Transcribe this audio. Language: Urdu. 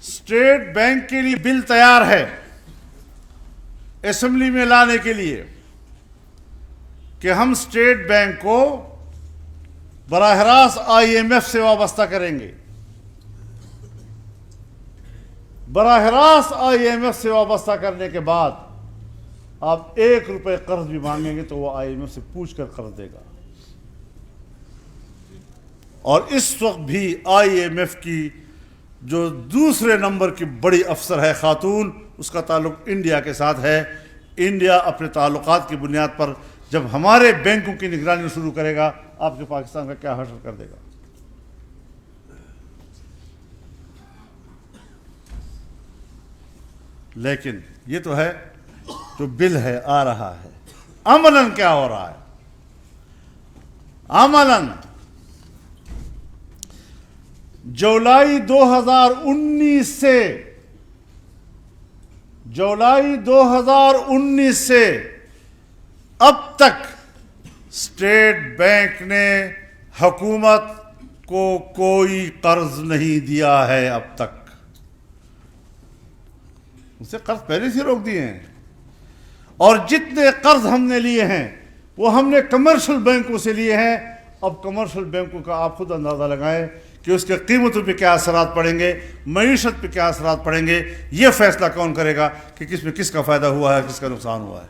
اسٹیٹ بینک کے لیے بل تیار ہے اسمبلی میں لانے کے لیے کہ ہم اسٹیٹ بینک کو براہ راست IMF سے وابستہ کریں گے. براہ راست IMF سے وابستہ کرنے کے بعد آپ 1 روپے قرض بھی مانگیں گے تو وہ IMF سے پوچھ کر قرض دے گا. اور اس وقت بھی IMF کی جو دوسرے نمبر کی بڑی افسر ہے خاتون، اس کا تعلق انڈیا کے ساتھ ہے. انڈیا اپنے تعلقات کی بنیاد پر جب ہمارے بینکوں کی نگرانی شروع کرے گا، آپ کے پاکستان کا کیا حشر کر دے گا. لیکن یہ تو ہے جو بل ہے آ رہا ہے. عملاً کیا ہو رہا ہے؟ عملاً جولائی 2019 سے اب تک اسٹیٹ بینک نے حکومت کو کوئی قرض نہیں دیا ہے. اب تک اسے قرض پہلے سے روک دیے ہیں. اور جتنے قرض ہم نے لیے ہیں وہ ہم نے کمرشل بینکوں سے لیے ہیں. اب کمرشل بینکوں کا آپ خود اندازہ لگائیں کہ اس کے قیمتوں پہ کیا اثرات پڑیں گے، معیشت پہ کیا اثرات پڑیں گے. یہ فیصلہ کون کرے گا کہ کس میں کس کا فائدہ ہوا ہے، کس کا نقصان ہوا ہے؟